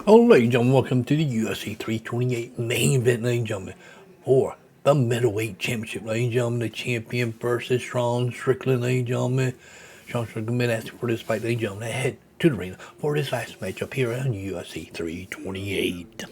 Oh, ladies and gentlemen, welcome to the UFC 328 main event, ladies and gentlemen, for the Middleweight Championship, ladies and gentlemen. The champion versus Strickland, ladies and gentlemen. Strickland been asking for this fight, ladies and gentlemen. Head to the arena for this last matchup here on UFC 328.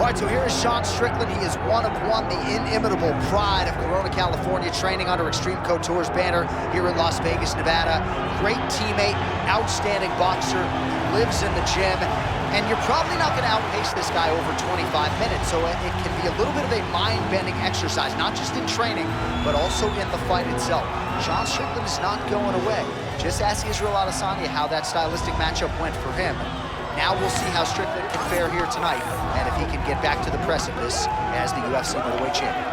All right, so here is Sean Strickland. He is one of one, the inimitable pride of Corona, California, training under Extreme Couture's banner here in Las Vegas, Nevada. Great teammate, outstanding boxer, lives in the gym, and you're probably not going to outpace this guy over 25 minutes, so it can be a little bit of a mind-bending exercise, not just in training, but also in the fight itself. Sean Strickland is not going away. Just ask Israel Adesanya how that stylistic matchup went for him. Now we'll see how Strickland can fare here tonight, and if he can get back to the precipice as the UFC middleweight champion.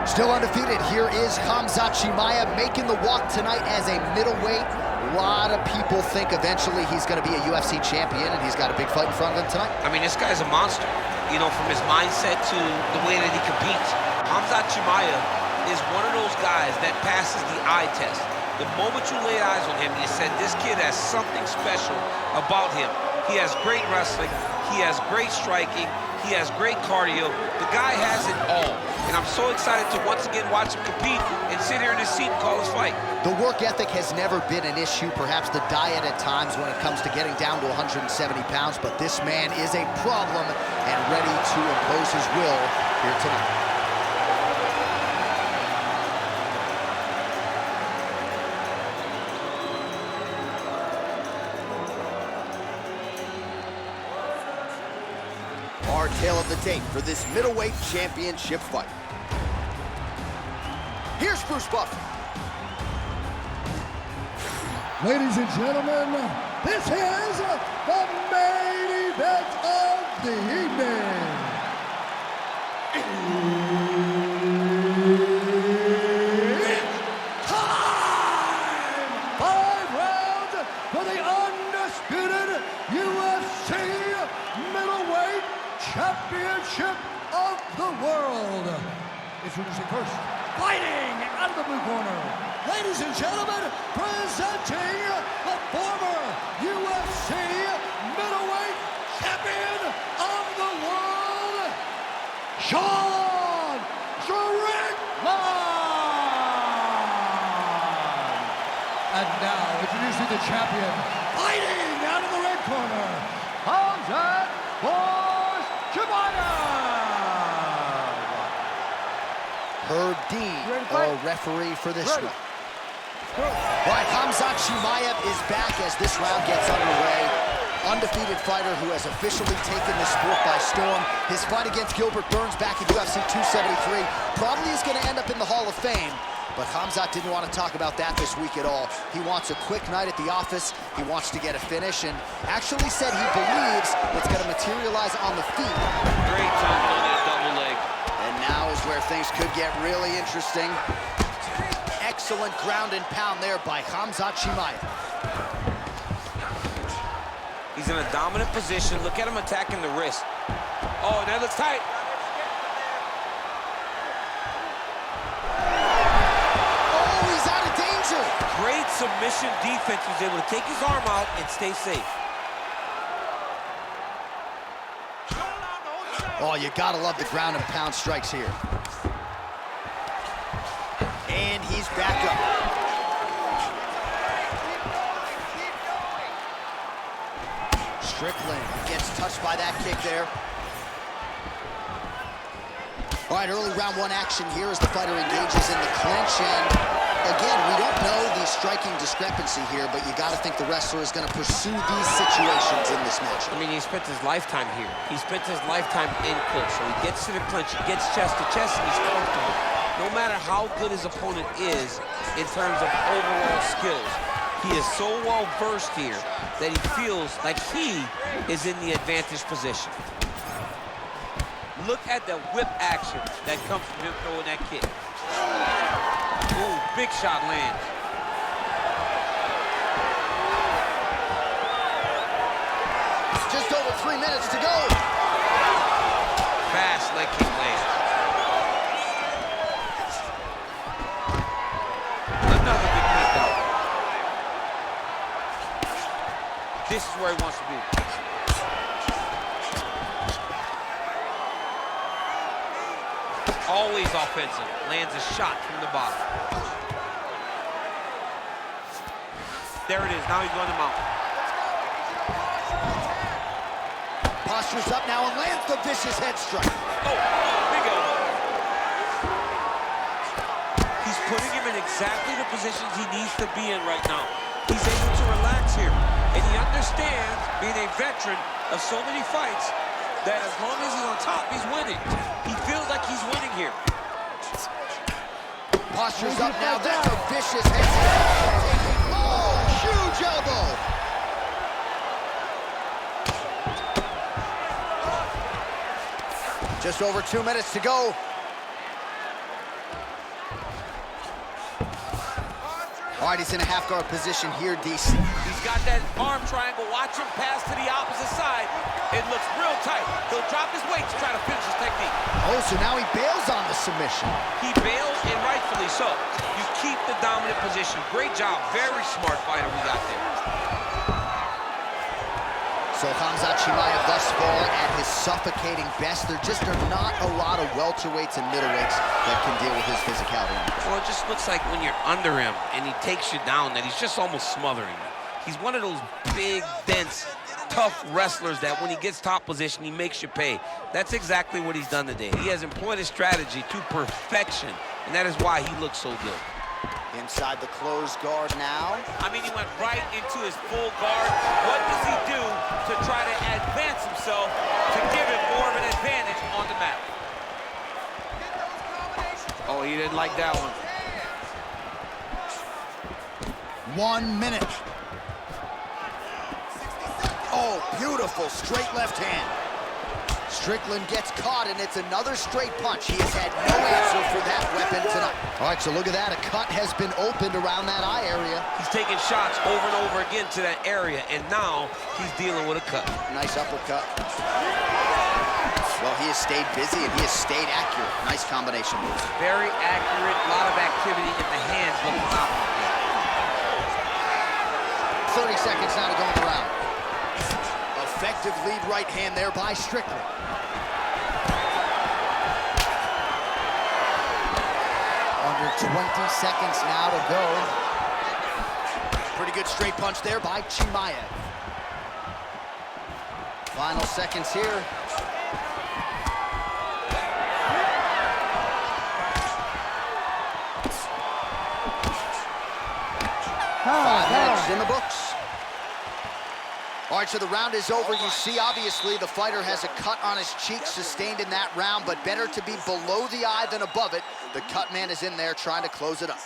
Still undefeated, here is Khamzat Chimaev making the walk tonight as a middleweight. A lot of people think eventually he's going to be a UFC champion, and he's got a big fight in front of him tonight. I mean, this guy's a monster, you know, from his mindset to the way that he competes. Khamzat Chimaev is one of those guys that passes the eye test. The moment you laid eyes on him, you said, this kid has something special about him. He has great wrestling, he has great striking, he has great cardio. The guy has it all. And I'm so excited to once again watch him compete and sit here in his seat and call his fight. The work ethic has never been an issue, perhaps the diet at times when it comes to getting down to 170 pounds, but this man is a problem and ready to impose his will here tonight. Our tale of the tape for this middleweight championship fight. Here's Bruce Buffer. Ladies and gentlemen, this is the main event of the evening. It's time! 5 rounds for the undisputed UFC middleweight championship of the world. Introducing first, fighting out of the blue corner, ladies and gentlemen, presenting the former UFC middleweight champion of the world, Sean Strickland. And now, introducing the champion, fighting out of the red corner, Khamzat Chimaev. Herb Dean, our referee for this one. All right, Khamzat Chimaev is back as this round gets underway. Undefeated fighter who has officially taken this sport by storm. His fight against Gilbert Burns back in UFC 273 probably is going to end up in the Hall of Fame, but Khamzat didn't want to talk about that this week at all. He wants a quick night at the office. He wants to get a finish, and actually said he believes it's going to materialize on the feet. Great time on that double leg. And now is where things could get really interesting. Excellent ground and pound there by Khamzat Chimaev. He's in a dominant position. Look at him attacking the wrist. Oh, that looks tight. Oh, he's out of danger. Great submission defense. He was able to take his arm out and stay safe. Oh, you gotta love the ground and pound strikes here. And he's back up. Strickland gets touched by that kick there. All right, early round one action here as the fighter engages in the clinch. And again, we don't know the striking discrepancy here, but you got to think the wrestler is going to pursue these situations in this match. I mean, he spent his lifetime here. He spent his lifetime in clinch. So he gets to the clinch, he gets chest to chest, and he's comfortable. No matter how good his opponent is in terms of overall skills, he is so well versed here that he feels like he is in the advantage position. Look at the whip action that comes from him throwing that kick. Ooh, big shot lands. Just over 3 minutes to go. Fast leg kick lands. Another big knockout. This is where he wants to be. Always offensive. Lands a shot from the bottom. There it is. Now he's going to mount. Postures up now and lands the vicious head strike. Oh, big elbow. He's putting him in exactly the positions he needs to be in right now. He's able to relax here. And he understands, being a veteran of so many fights, that as long as he's on top, he's winning. He feels like he's winning here. Postures up now. That's a vicious head strike. Oh, huge elbow. Just over 2 minutes to go. All right, he's in a half guard position here, DC. He's got that arm triangle. Watch him pass to the opposite side. It looks real tight. He'll drop his weight to try to finish his technique. Oh, so now he bails on the submission. He bails, and rightfully so. You keep the dominant position. Great job. Very smart fighter we got there. So Khamzat Chimaev thus far at his suffocating best. There just are not a lot of welterweights and middleweights that can deal with his physicality. Well, it just looks like when you're under him and he takes you down that he's just almost smothering you. He's one of those big, dense, tough wrestlers that when he gets top position, he makes you pay. That's exactly what he's done today. He has employed his strategy to perfection, and that is why he looks so good. Inside the closed guard now. I mean, he went right into his full guard. What does he do to try to advance himself to give him more of an advantage on the mat? Oh, he didn't like that one. 1 minute. Oh, beautiful straight left hand. Strickland gets caught, and it's another straight punch. He has had no answer for that weapon tonight. All right, so look at that. A cut has been opened around that eye area. He's taking shots over and over again to that area, and now he's dealing with a cut. Nice uppercut. Well, he has stayed busy, and he has stayed accurate. Nice combination move. Very accurate, a lot of activity in the hands looking out. 30 seconds now to go in the round. Effective lead right hand there by Strickland. Under 20 seconds now to go. Pretty good straight punch there by Chimaev. Final seconds here. 5 minutes in the books. All right, so the round is over. You see, obviously, the fighter has a cut on his cheek sustained in that round, but better to be below the eye than above it. The cut man is in there trying to close it up.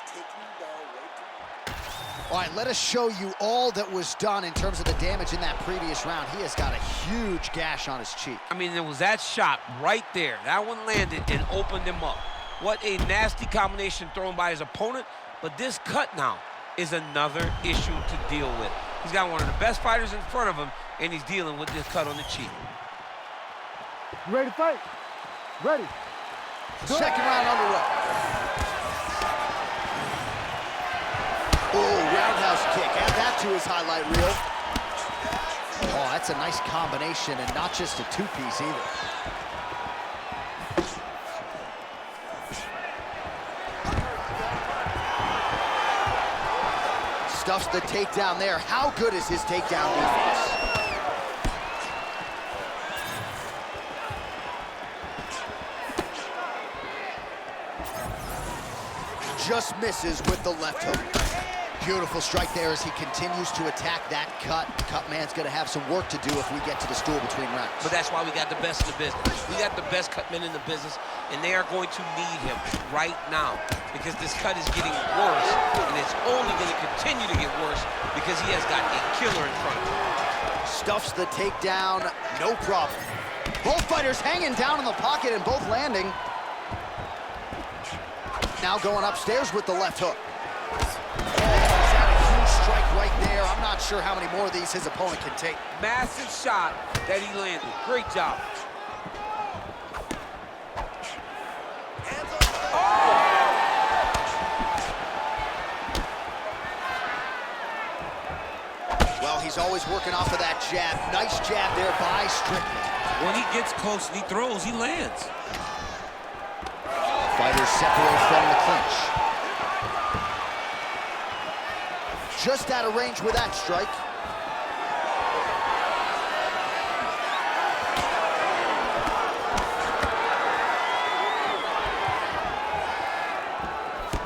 All right, let us show you all that was done in terms of the damage in that previous round. He has got a huge gash on his cheek. I mean, there was that shot right there. That one landed and opened him up. What a nasty combination thrown by his opponent, but this cut now is another issue to deal with. He's got one of the best fighters in front of him, and he's dealing with this cut on the cheek. You ready to fight? Ready. Second round underway. Oh, roundhouse kick. Add that to his highlight reel. Oh, that's a nice combination, and not just a two-piece either. Stuffs the takedown there. How good is his takedown defense? just misses with the left hook. Beautiful strike there as he continues to attack that cut. Cut man's gonna have some work to do if we get to the stool between rounds. But that's why we got the best in the business. We got the best cut men in the business, and they are going to need him right now because this cut is getting worse, and it's only gonna continue to get worse because he has got a killer in front of him. Stuffs the takedown, no problem. Both fighters hanging down in the pocket and both landing. Now going upstairs with the left hook. Strike right there. I'm not sure how many more of these his opponent can take. Massive shot that he landed. Great job. Oh! Well, he's always working off of that jab. Nice jab there by Strickland. When he gets close and he throws, he lands. Fighters separate from the clinch. Just out of range with that strike.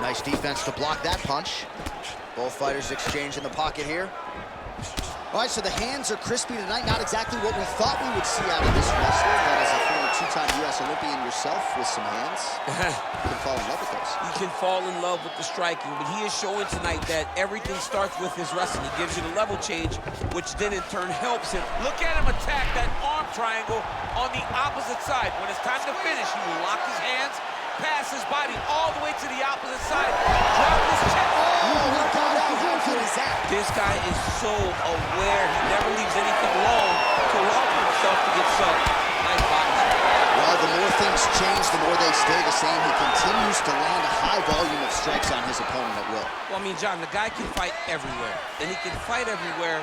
Nice defense to block that punch. Both fighters exchange in the pocket here. All right, so the hands are crispy tonight. Not exactly what we thought we would see out of this wrestler, but as a former two-time U.S. Olympian yourself with some hands, you can fall in love with those. He can fall in love with the striking, but he is showing tonight that everything starts with his wrestling. He gives you the level change, which then in turn helps him. Look at him attack that arm triangle on the opposite side. When it's time to finish, he will lock his hands, pass his body all the way to the opposite side, drop his chest. Oh, he got out. How good is that? This guy is so aware. He never leaves anything alone to allow himself to get sucked. Nice boxing. Well, the more things change, the more they stay the same. He continues to land a high volume of strikes on his opponent at will. Well, I mean, John, the guy can fight everywhere. And he can fight everywhere,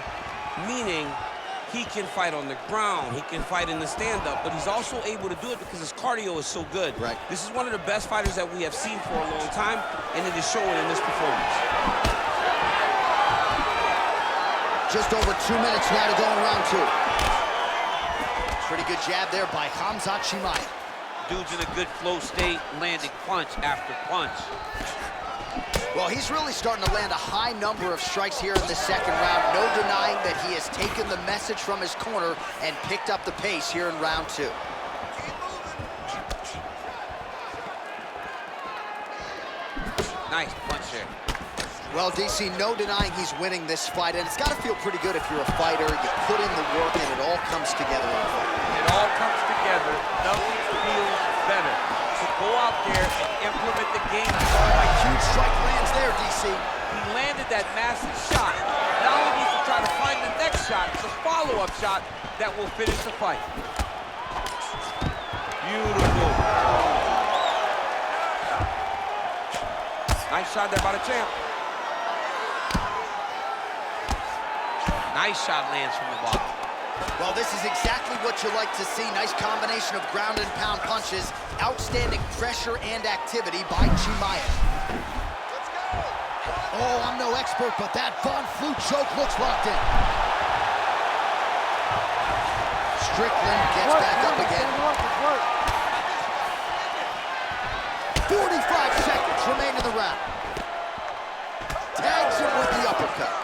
meaning he can fight on the ground, he can fight in the stand-up, but he's also able to do it because his cardio is so good. Right. This is one of the best fighters that we have seen for a long time, and it is showing in this performance. Just over 2 minutes now to go in round two. Pretty good jab there by Khamzat Chimaev. Dude's in a good flow state, landing punch after punch. Well, he's really starting to land a high number of strikes here in the second round. No denying that he has taken the message from his corner and picked up the pace here in round two. Nice punch there. Well, DC, no denying he's winning this fight, and it's got to feel pretty good if you're a fighter. You put in the work, and it all comes together in the fight. It all comes together. Nothing feels better. So go out there and implement the game. A huge strike lands there, DC. He landed that massive shot. Now he needs to try to find the next shot. It's a follow-up shot that will finish the fight. Beautiful. Nice shot there by the champ. Nice shot lands from the bottom. Well, this is exactly what you like to see. Nice combination of ground and pound punches. Outstanding pressure and activity by Chimaev. Oh, I'm no expert, but that Von Flue choke looks locked in. Strickland gets back up again. 45 seconds remain in the round. Tags him with the uppercut.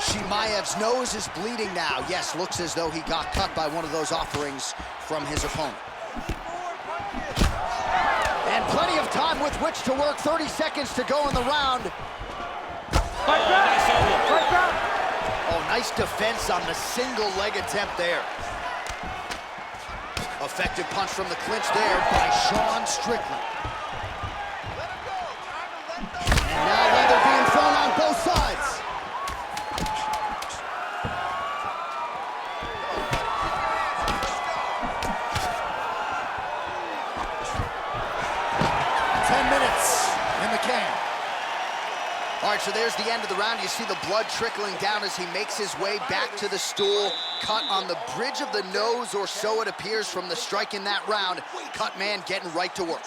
Chimaev's nose is bleeding now. Yes, looks as though he got cut by one of those offerings from his opponent. And plenty of time with which to work. 30 seconds to go in the round. Oh, nice defense on the single leg attempt there. Effective punch from the clinch there by Sean Strickland. And now leather being thrown on both sides. All right, so there's the end of the round. You see the blood trickling down as he makes his way back to the stool. Cut on the bridge of the nose, or so it appears from the strike in that round. Cut man getting right to work.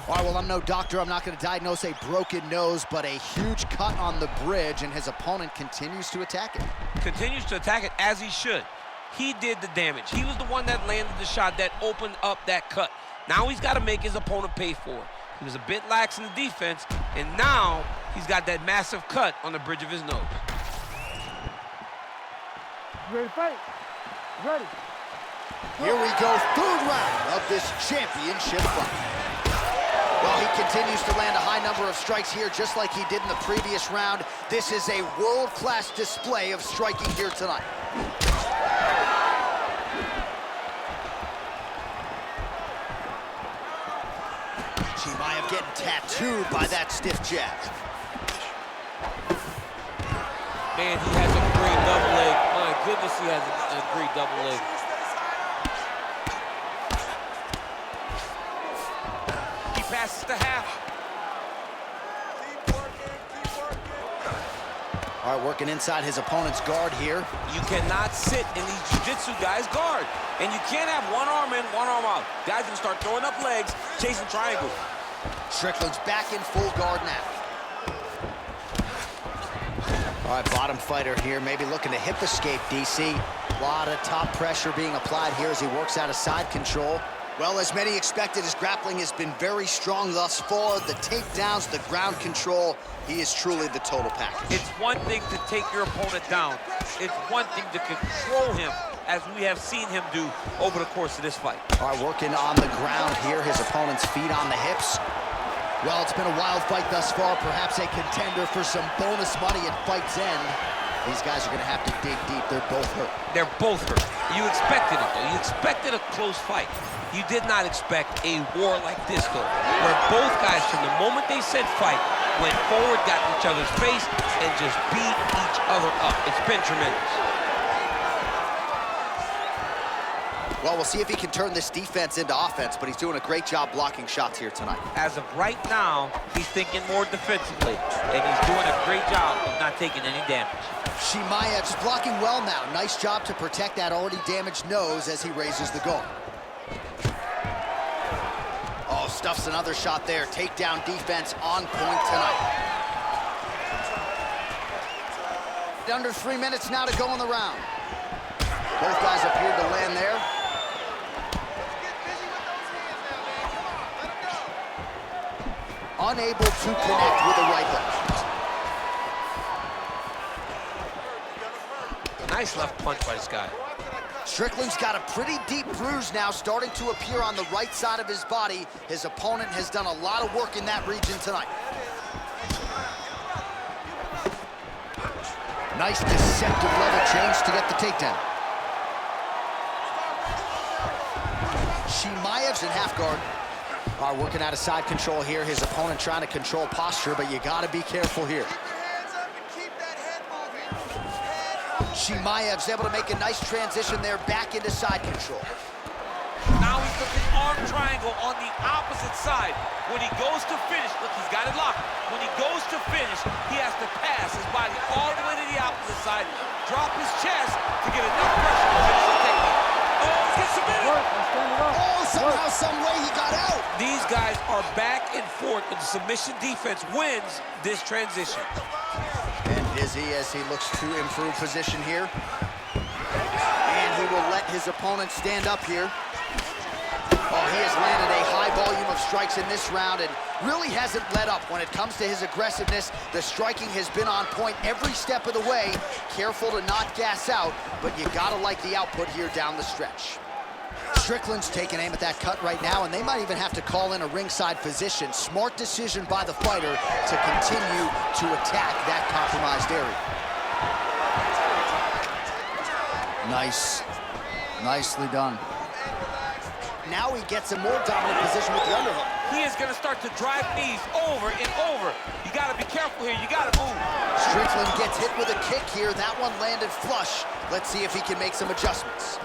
All right, well, I'm no doctor. I'm not going to diagnose a broken nose, but a huge cut on the bridge, and his opponent continues to attack it. Continues to attack it as he should. He did the damage. He was the one that landed the shot that opened up that cut. Now he's got to make his opponent pay for it. He was a bit lax in the defense, and now he's got that massive cut on the bridge of his nose. You ready to fight? Ready. Here we go, third round of this championship fight. Well, he continues to land a high number of strikes here, just like he did in the previous round. This is a world-class display of striking here tonight. Chimaev getting tattooed by that stiff jab. Man, he has a great double leg. My goodness, he has a great double leg. He passes to half. Keep working, keep working. All right, working inside his opponent's guard here. You cannot sit in these jiu-jitsu guys' guard. And you can't have one arm in, one arm out. Guys gonna start throwing up legs, chasing triangles. Strickland's back in full guard now. All right, bottom fighter here, maybe looking to hip escape, DC. A lot of top pressure being applied here as he works out of side control. Well, as many expected, his grappling has been very strong thus far. The takedowns, the ground control, he is truly the total package. It's one thing to take your opponent down. It's one thing to control him, as we have seen him do over the course of this fight. All right, working on the ground here, his opponent's feet on the hips. Well, it's been a wild fight thus far, perhaps a contender for some bonus money at fight's end. These guys are gonna have to dig deep, they're both hurt. They're both hurt. You expected it, though. You expected a close fight. You did not expect a war like this, though, where both guys, from the moment they said fight, went forward, got in each other's face, and just beat each other up. It's been tremendous. Well, we'll see if he can turn this defense into offense, but he's doing a great job blocking shots here tonight. As of right now, he's thinking more defensively, and he's doing a great job of not taking any damage. Chimaev's blocking well now. Nice job to protect that already damaged nose as he raises the guard. Oh, stuffs another shot there. Takedown defense on point tonight. Under 3 minutes now to go in the round. Both guys appeared to land there. Unable to connect with the right hook. Nice left punch by this guy. Strickland's got a pretty deep bruise now starting to appear on the right side of his body. His opponent has done a lot of work in that region tonight. Nice deceptive level change to get the takedown. Chimaev's in half guard. Working out of side control here. His opponent trying to control posture, but you gotta be careful here. Chimaev's able to make a nice transition there back into side control. Now he's looking arm triangle on the opposite side. When he goes to finish, look, he's got it locked. When he goes to finish, he has to pass his body all the way to the opposite side, drop his chest to get enough pressure to finish the technique. Oh, he gets submitted. Oh, somehow, some way he got out. These guys are back and forth, and the submission defense wins this transition. And dizzy as he looks to improve position here. And he will let his opponent stand up here. Oh, he has landed a high volume of strikes in this round and really hasn't let up when it comes to his aggressiveness. The striking has been on point every step of the way. Careful to not gas out, but you gotta like the output here down the stretch. Strickland's taking aim at that cut right now, and they might even have to call in a ringside physician. Smart decision by the fighter to continue to attack that compromised area. Nice. Nicely done. Now he gets a more dominant position with the underhook. He is going to start to drive knees over and over. You got to be careful here. You got to move. Strickland gets hit with a kick here. That one landed flush. Let's see if he can make some adjustments.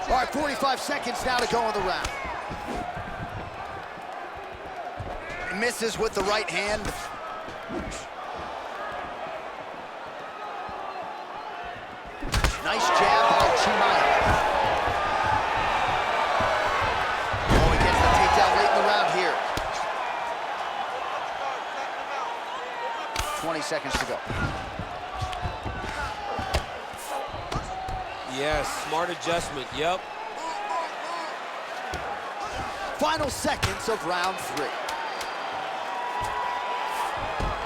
All right, 45 seconds now to go in the round. He misses with the right hand. Nice jab by Chimaev. Oh, he gets the takedown late in the round here. 20 seconds to go. Yes, smart adjustment, yep. Final seconds of round 3.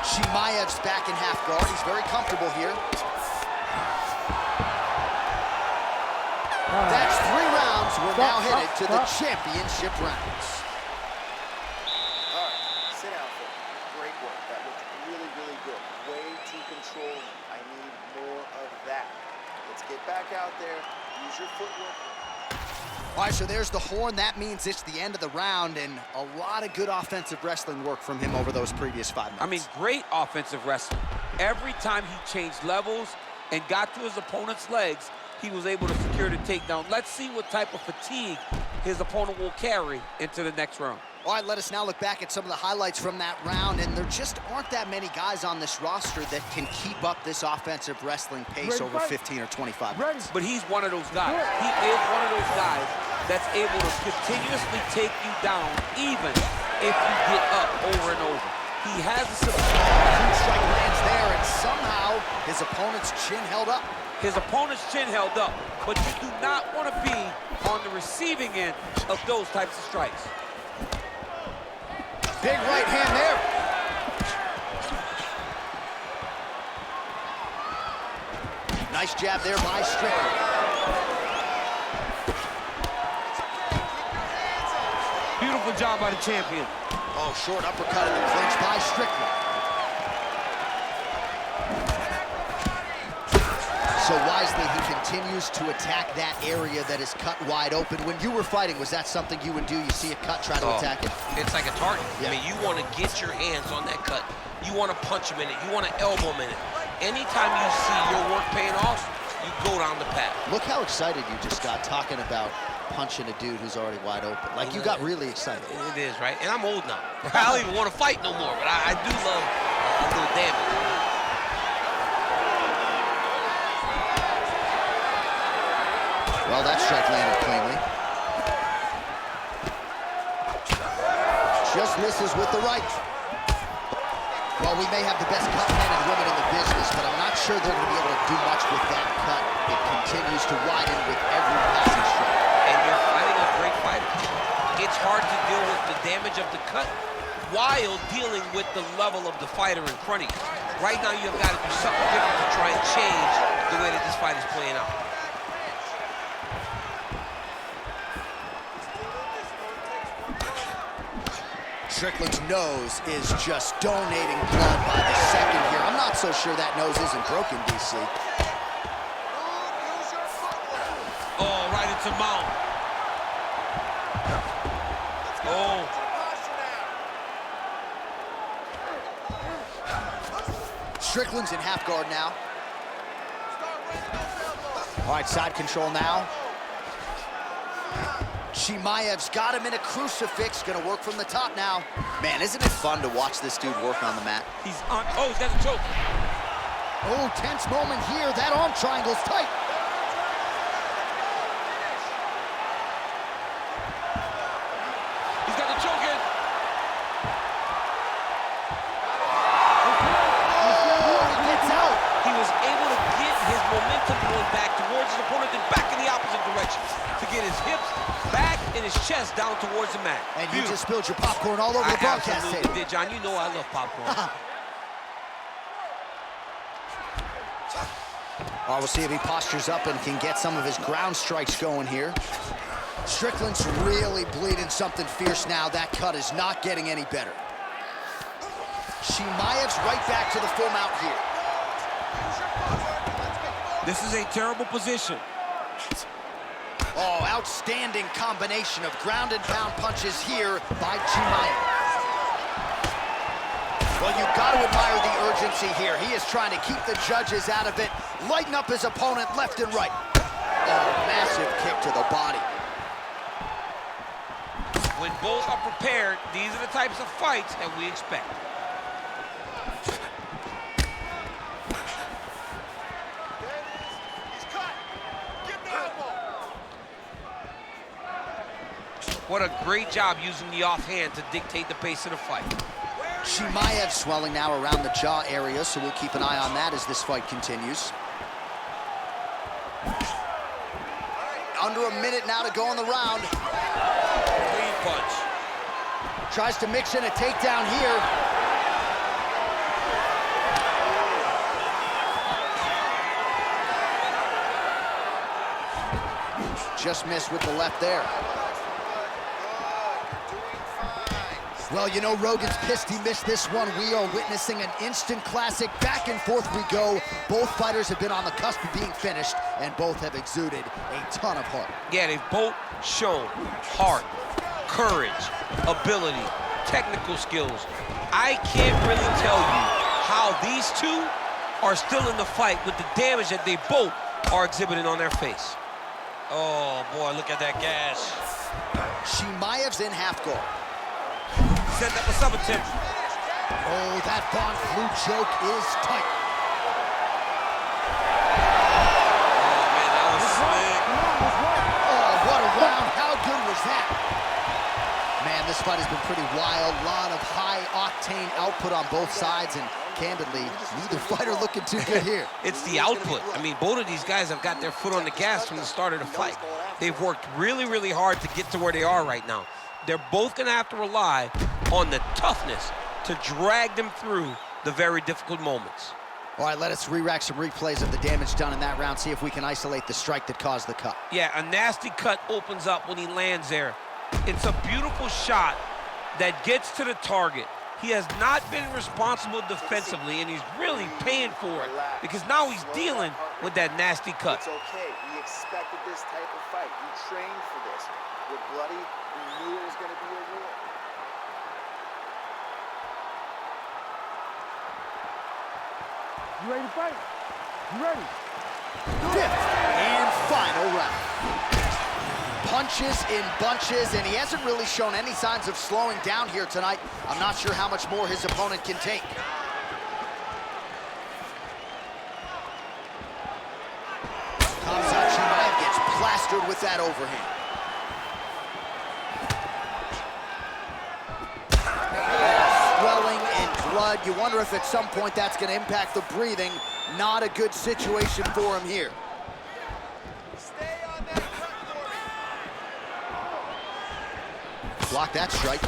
Chimaev's back in half guard. He's very comfortable here. That's 3 rounds. We're now headed to the championship rounds. All right, sit down for me. Great work. That looked really, really good. Way too controlling. I need more of that. Let's get back out there. Use your footwork. All right, so there's the horn. That means it's the end of the round, and a lot of good offensive wrestling work from him over those previous 5 minutes. I mean, great offensive wrestling. Every time he changed levels and got to his opponent's legs, he was able to secure the takedown. Let's see what type of fatigue his opponent will carry into the next round. All right, let us now look back at some of the highlights from that round, and there just aren't that many guys on this roster that can keep up this offensive wrestling pace over 15 or 25 minutes. But he's one of those guys. He is one of those guys that's able to continuously take you down, even if you get up over and over. He has a Huge strike lands there, and somehow his opponent's chin held up. His opponent's chin held up, but you do not want to be on the receiving end of those types of strikes. Big right hand there. Nice jab there by Strickland. Beautiful job by the champion. Oh, short uppercut in the clinch by Strickland. So wisely, he continues to attack that area that is cut wide open. When you were fighting, was that something you would do? You see a cut, try to attack it? It's like a target. Yeah. I mean, you want to get your hands on that cut. You want to punch him in it. You want to elbow him in it. Anytime you see your work paying off, you go down the path. Look how excited you just got talking about punching a dude who's already wide open. Like, you got really excited. It is, right? And I'm old now. I don't even want to fight no more, but I do love a little damage. Well, that strike landed cleanly. Just misses with the right. Well, we may have the best cut men and women in the business, but I'm not sure they're going to be able to do much with that cut. It continues to widen with every passing strike. And you're fighting a great fighter. It's hard to deal with the damage of the cut while dealing with the level of the fighter in front of you. Right now, you've got to do something different to try and change the way that this fight is playing out. Strickland's nose is just donating blood by the second here. I'm not so sure that nose isn't broken, DC. Oh, right into mount. Oh. Strickland's in half guard now. All right, side control now. Chimaev's got him in a crucifix. Gonna work from the top now. Man, isn't it fun to watch this dude work on the mat? He's on. Oh, he's got a choke. Oh, tense moment here. That arm triangle's tight. He's got the choke in. He gets out. He was able to get his momentum going back towards his opponent, then back in the opposite direction to get his hips back and his chest down towards the mat. And you just spilled your popcorn all over the broadcast absolutely table. did, John. You know I love popcorn. All right, we'll see if he postures up and can get some of his ground strikes going here. Strickland's really bleeding something fierce now. That cut is not getting any better. Chimaev's right back to the full mount here. This is a terrible position. Oh, outstanding combination of ground and pound punches here by Chimaev. Well, you've got to admire the urgency here. He is trying to keep the judges out of it, lighten up his opponent left and right. Oh, massive kick to the body. When both are prepared, these are the types of fights that we expect. What a great job using the offhand to dictate the pace of the fight. Chimaev swelling now around the jaw area, so we'll keep an eye on that as this fight continues. Under a minute now to go in the round. Clean punch. Tries to mix in a takedown here. Just missed with the left there. Well, you know, Rogan's pissed he missed this one. We are witnessing an instant classic. Back and forth we go. Both fighters have been on the cusp of being finished, and both have exuded a ton of heart. Yeah, they've both shown heart, courage, ability, technical skills. I can't really tell you how these two are still in the fight with the damage that they both are exhibiting on their face. Oh, boy, look at that gash. Chimaev's in half guard. Set up a sub attempt. Oh, that Von Flue choke is tight. Oh, man, that was slick. Oh, what a round. How good was that? Man, this fight has been pretty wild. A lot of high-octane output on both sides, and candidly, neither fighter looking too good here. It's the output. I mean, both of these guys have got their foot on the gas from the start of the fight. They've worked really, really hard to get to where they are right now. They're both going to have to rely on the toughness to drag them through the very difficult moments. All right, let us re-rack some replays of the damage done in that round, see if we can isolate the strike that caused the cut. Yeah, a nasty cut opens up when he lands there. It's a beautiful shot that gets to the target. He has not been responsible defensively, and he's really paying for it because now he's dealing with that nasty cut. It's okay. We expected this type of fight. We trained for this. We're bloody. We knew it was going to be a war. You ready to fight? You ready? Fifth and final round. Punches in bunches, and he hasn't really shown any signs of slowing down here tonight. I'm not sure how much more his opponent can take. Khamzat Chimaev gets plastered with that overhand. Swelling and blood. You wonder if at some point that's going to impact the breathing. Not a good situation for him here. Block that strike.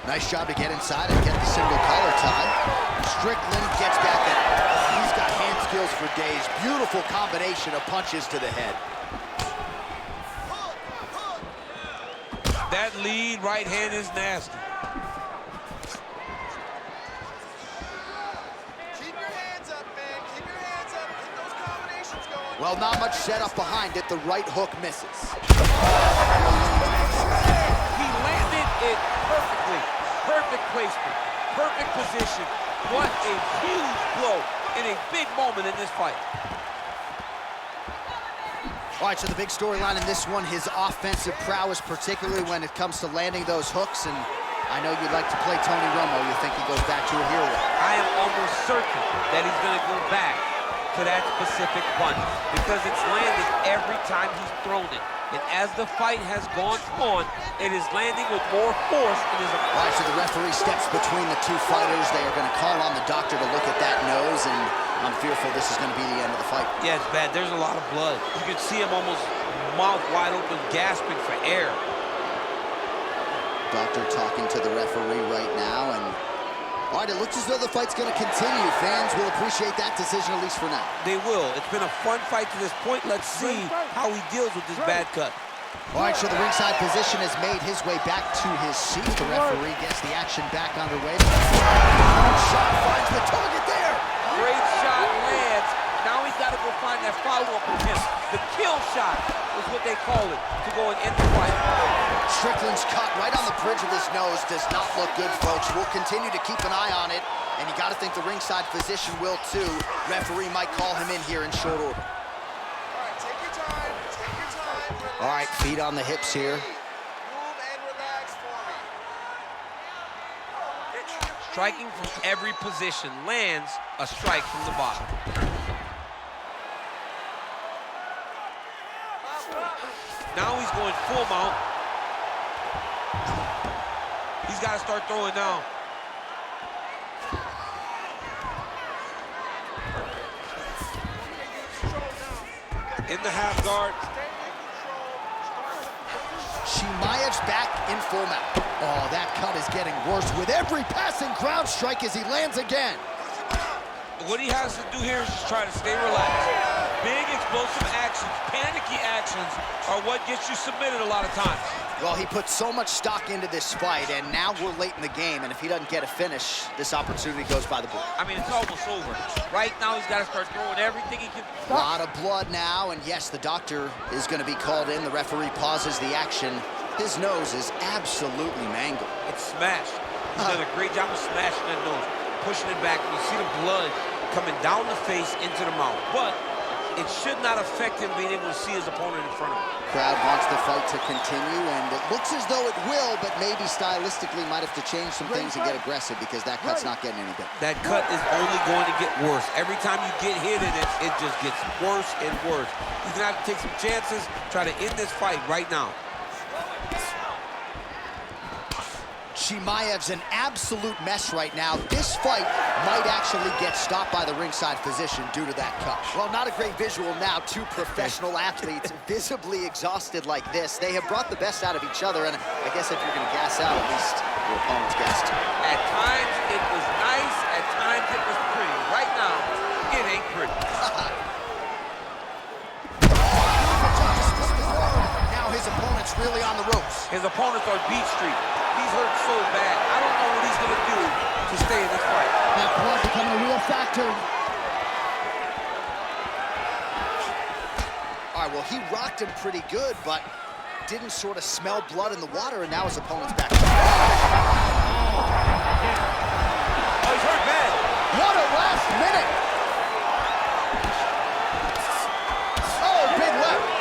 Nice job to get inside and get the single collar tie. Strickland gets back at it. He's got hand skills for days. Beautiful combination of punches to the head. That lead right hand is nasty. Keep your hands up, man. Keep your hands up. Get those combinations going. Well, not much set up behind it. The right hook misses. He landed it perfectly. Perfect placement, perfect position. What a huge blow in a big moment in this fight. All right, so the big storyline in this one, his offensive prowess, particularly when it comes to landing those hooks. And I know you'd like to play Tony Romo. You think he goes back to a hero. I am almost certain that he's going to go back to that specific punch because it's landed every time he's thrown it. And as the fight has gone on, it is landing with more force in his opponent. All right, so the referee steps between the two fighters. They are going to call on the doctor to look at that nose, and I'm fearful this is going to be the end of the fight. Yeah, it's bad. There's a lot of blood. You can see him almost mouth wide open, gasping for air. Doctor talking to the referee right now, and all right, it looks as though the fight's going to continue. Fans will appreciate that decision, at least for now. They will. It's been a fun fight to this point. Let's see how he deals with this bad cut. All right, so the ringside position has made his way back to his seat. The referee gets the action back underway. Shot finds the target there. Great shot lands. Now he's got to go find that follow-up attempt. The kill shot is what they call it to go and end the fight. Strickland's cut right on the bridge of his nose. Does not look good, folks. We'll continue to keep an eye on it, and you got to think the ringside physician will too. Referee might call him in here in short order. All right, take your time. Take your time. Relax. All right, feet on the hips here. Move and relax for me. Striking from every position lands a strike from the bottom. Now he's going full mount. He's got to start throwing now. In the half guard. Chimaev's back in full mount. Oh, that cut is getting worse with every passing ground strike as he lands again. What he has to do here is just try to stay relaxed. Big explosive actions, panicky actions are what gets you submitted a lot of times. Well, he put so much stock into this fight, and now we're late in the game, and if he doesn't get a finish, this opportunity goes by the board. I mean, it's almost over. Right now, he's got to start throwing everything he can. A lot of blood now, and yes, the doctor is going to be called in. The referee pauses the action. His nose is absolutely mangled. It's smashed. He's done a great job of smashing that nose, pushing it back. You see the blood coming down the face into the mouth. But it should not affect him being able to see his opponent in front of him. Crowd wants the fight to continue, and it looks as though it will, but maybe stylistically might have to change some things and get aggressive because that cut's not getting any better. That cut is only going to get worse. Every time you get hit in it, it just gets worse and worse. He's going to have to take some chances, try to end this fight right now. Chimaev's an absolute mess right now. This fight might actually get stopped by the ringside physician due to that cut. Well, not a great visual now. Two professional athletes visibly exhausted like this. They have brought the best out of each other, and I guess if you're going to gas out, at least your opponent's gassed. At times, it was nice. At times, it was pretty. Right now, it ain't pretty. Now his opponent's really on the ropes. His opponent's on Beat Street. He's hurt so bad. I don't know what he's going to do to stay in this fight. That blood becoming a real factor. All right, well, he rocked him pretty good, but didn't sort of smell blood in the water, and now his opponent's back. Oh, he's hurt bad. What a last minute. Oh, big left.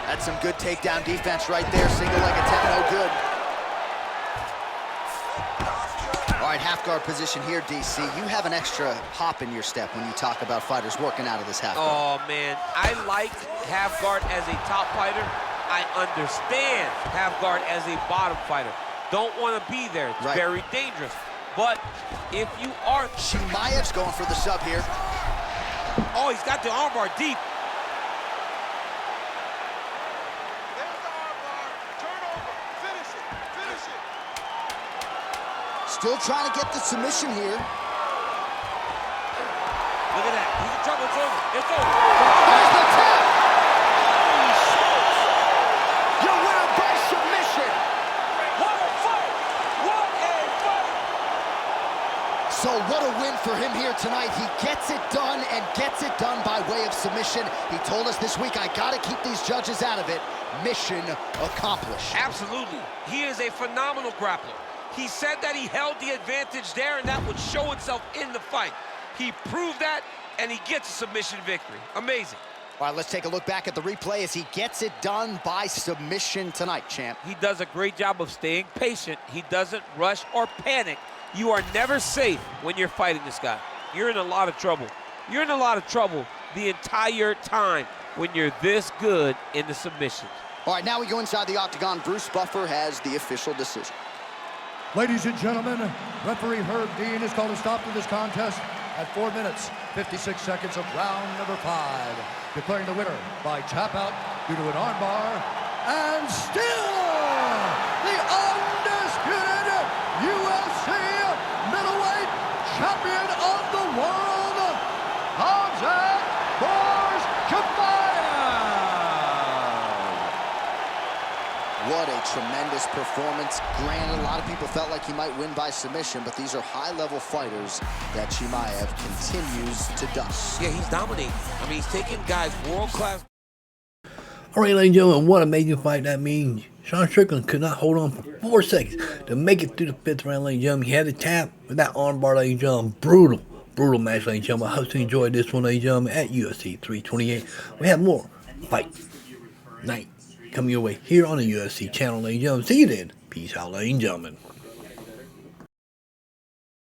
That's some good takedown defense right there. Single leg attempt, no good. All right, half guard position here, DC. You have an extra hop in your step when you talk about fighters working out of this half guard. Oh, man. I like half guard as a top fighter. I understand half guard as a bottom fighter. Don't want to be there. It's very dangerous. But if you are... Chimaev's going for the sub here. Oh, he's got the armbar deep. Still trying to get the submission here. Look at that. He's in trouble. It's over. It's over. There's the tap. Holy smokes. Your winner by submission. What a fight. What a fight. So what a win for him here tonight. He gets it done and gets it done by way of submission. He told us this week, I got to keep these judges out of it. Mission accomplished. Absolutely. He is a phenomenal grappler. He said that he held the advantage there, and that would show itself in the fight. He proved that, and he gets a submission victory. Amazing. All right, let's take a look back at the replay as he gets it done by submission tonight, champ. He does a great job of staying patient. He doesn't rush or panic. You are never safe when you're fighting this guy. You're in a lot of trouble. You're in a lot of trouble the entire time when you're this good in the submissions. All right, now we go inside the octagon. Bruce Buffer has the official decision. Ladies and gentlemen, referee Herb Dean has called a stop to this contest at 4 minutes, 56 seconds of round number 5, declaring the winner by tap out due to an armbar, and still the undisputed UFC middleweight champion of the world, Khamzat Chimaev. What a tremendous performance. Granted, a lot of people felt like he might win by submission, but these are high-level fighters that Chimaev continues to dust. Yeah, he's dominating. I mean, he's taking guys world-class. All right, ladies and gentlemen, what an amazing fight that means. Sean Strickland could not hold on for 4 seconds to make it through the 5th round, ladies and gentlemen. He had a tap with that armbar, ladies and gentlemen. Brutal match, ladies and gentlemen. I hope you enjoyed this one, ladies and gentlemen, at UFC 328. We have more fight night coming your way here on the UFC channel, ladies and gentlemen. See you then. Peace out, ladies and gentlemen.